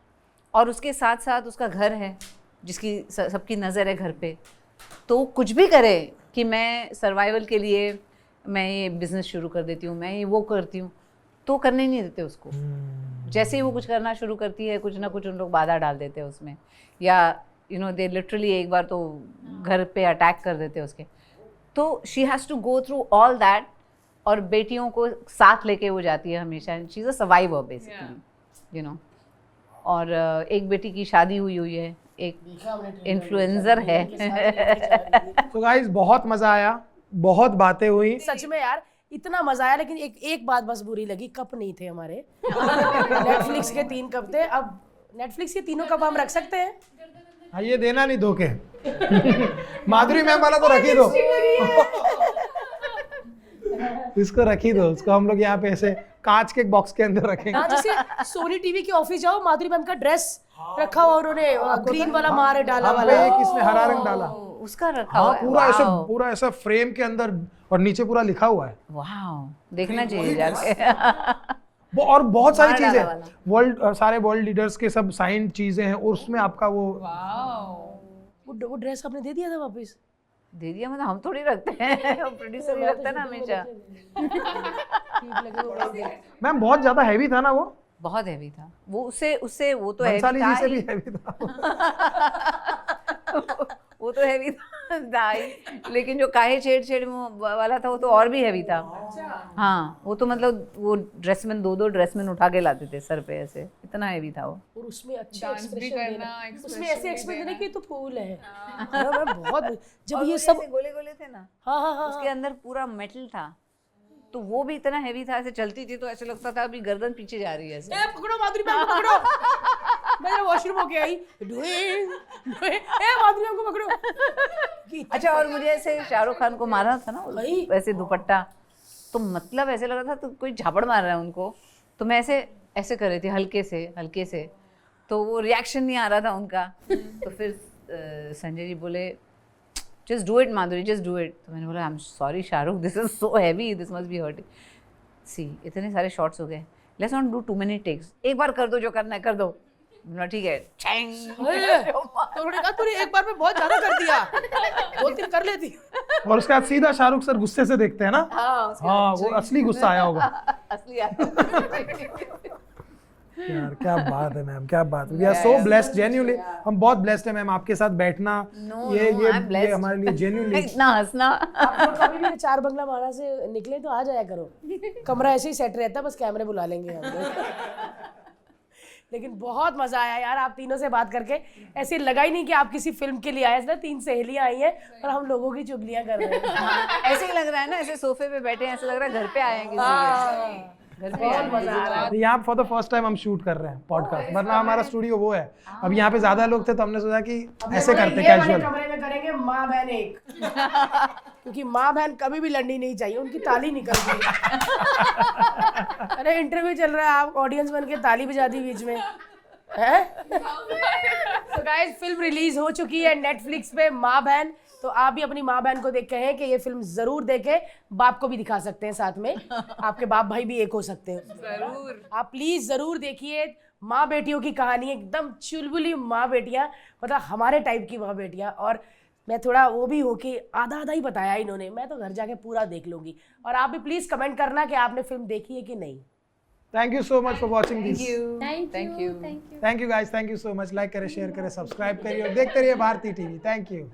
और उसके साथ साथ उसका घर है जिसकी सबकी नज़र है घर पे। तो कुछ भी करे कि मैं सर्वाइवल के लिए मैं ये बिज़नेस शुरू कर देती हूँ, मैं ये वो करती हूँ, तो करने नहीं देते उसको। जैसे ही वो कुछ करना शुरू करती है कुछ ना कुछ उन लोग बाधा डाल देते हैं उसमें, या यू नो दे लिटरली एक बार तो घर पे अटैक कर देते हैं उसके। तो she has to go through all that और बेटियों को साथ लेके वो जाती है हमेशा। She is a survivor basically, you know. और एक बेटी की शादी हुई है, एक इन्फ्लुएंसर है। तो गाइस बहुत मजा आया, बहुत बातें हुई। सच में यार इतना मजा आया, लेकिन एक बात बस बुरी लगी, कप नहीं थे हमारे। नेटफ्लिक्स के 3 कप थे। अब नेटफ्लिक्स के 3 कप हम रख सकते हैं? हाँ ये देना नहीं धोखे। माधुरी मैम वाला तो रखी दो। इसको रखी दो, उसको हम लोग यहाँ पे ऐसे कांच के बॉक्स के अंदर रखेंगे। हाँ जैसे सोनी टीवी के ऑफिस जाओ, माधुरी मैम का ड्रेस रखा हुआ उन्होंने ग्रीन वाला मार डाला हाँ, वाला। पे किसने हरा रंग डाला? उसका रखा हाँ हुआ है। पूरा ऐसे वाओ। पूरा ऐसा फ्रेम के अंदर और नीचे पूरा लिखा हुआ है। वाओ, देखना चाहिए जाके। और बहुत सारी मार डाला चीजें वाला। वर्ल्ड सारे वर्ल्ड लीडर्स के सब साइंड चीजें हैं और उसमें आपका वो वो ड्रेस आपने दे दिया था वापस? दे दिया, मतलब हम थोड़ी रखते हैं, प्रोड्यूसर ही रखता है ना हमेशा। मैम बहुत ज्यादा हैवी था ना वो? बहुत हैवी था वो, उससे उससे वो तो बंसाली जी से हैवी भी था हैवी था। वो तो हैवी था ही, लेकिन जो काहे छेड़ वाला था वो तो और भी हैवी था। हाँ वो तो मतलब वो ड्रेसमैन 2 ड्रेसमैन उठा के लाते थे सर पे, ऐसे इतना हैवी था वो। और उसमें अच्छे डांस भी एक्सप्रेशन करना, देना, उसमें expression ऐसे भी एक्सप्रेशन देना देना। कि ये तो फूल है। मैं बहुत जब और ये वो सब जैसे गोले गोले थे ना, हाँ हाँ हाँ उसके अंदर पूरा मेटल था। तो वो भी इतना हैवी था, ऐसे चलती थी तो ऐसे लगता था अभी गर्दन पीछे जा रही है ऐसे। ए पकड़ो माधुरी मैम को पकड़ो। मैं वॉशरूम होके आई, ए माधुरी मैम को पकड़ो। अच्छा, और मुझे ऐसे शाहरुख खान को मारा था ना भाई। वैसे दुपट्टा, तो मतलब ऐसे लग रहा था तो कोई झापड़ मार रहा है उनको, तो मैं ऐसे ऐसे कर रही थी हल्के से, तो वो रिएक्शन नहीं आ रहा था उनका। तो फिर संजय जी बोले just do it Madhuri, just do it. तो मैंने बोला I am sorry Shahrukh, this is so heavy, this must be hurting. See इतने सारे शॉट्स हो गए, let's not do too many takes, एक बार कर दो जो करना है कर दो। बोला ठीक है, छैंग। तो उन्होंने कहा तूने एक बार में बहुत ज्यादा कर दिया, 2-3 कर लेती। और उसके बाद सीधा शाहरुख सर गुस्से से देखते हैं ना। हाँ, वो असली गुस्सा आया होगा। असली यार क्या बात है मैम, क्या बात है। We are so blessed genuinely, हम बहुत ब्लेस्ड है मैम, आपके साथ बैठना ये हमारे लिए जेन्युइनली। इतना हंसना। आप कभी भी 4 बंगला मारा से निकले तो आ जाया करो, कमरा ऐसे ही सेट रहता है, बस कैमरे बुला लेंगे हम लोग। लेकिन बहुत मजा आया यार आप तीनों से बात करके, ऐसे लगा ही नहीं कि आप किसी फिल्म के लिए आए ना, 3 सहेलियां आई हैं और हम लोगों की चुगलियां कर रहे हैं। ऐसे ही लग रहा है ना, ऐसे सोफे पे बैठे हैं, ऐसे लग रहा है घर पे आए हैं किसी के। घर पे आए हैं। यहाँ फॉर द फर्स्ट टाइम हम शूट कर रहे हैं पॉडकास्ट, वरना हमारा स्टूडियो वो है। अब यहाँ पे ज्यादा लोग थे तो हमने सोचा कि ऐसे करते कैजुअल। कमरे में करेंगे माँ बहन एक, क्योंकि माँ बहन कभी भी लड़नी नहीं चाहिए, उनकी ताली निकल गई। अरे इंटरव्यू चल रहा है, आप ऑडियंस बन के ताली बजा दी बीच में है। तो गाइस फिल्म रिलीज हो चुकी है नेटफ्लिक्स पे, माँ बहन। तो आप भी अपनी माँ बहन को देख के हैं कि ये फिल्म जरूर देखें, बाप को भी दिखा सकते हैं साथ में, आपके बाप भाई भी एक हो सकते हैं। जरूर आप प्लीज जरूर देखिए, माँ बेटियों की कहानी, एकदम चुलबुली माँ बेटियाँ, मतलब हमारे टाइप की माँ बेटियाँ। और मैं थोड़ा वो भी हो कि आधा ही बताया इन्होंने, मैं तो घर जाके पूरा देख लूंगी। और आप भी प्लीज कमेंट करना कि आपने फिल्म देखी है कि नहीं। Thank you so much for watching this. Thank you. Thank you guys, thank you so much. Like करें, शेयर करें, सब्सक्राइब करिए और देखते रहिए भारती टीवी। Thank you.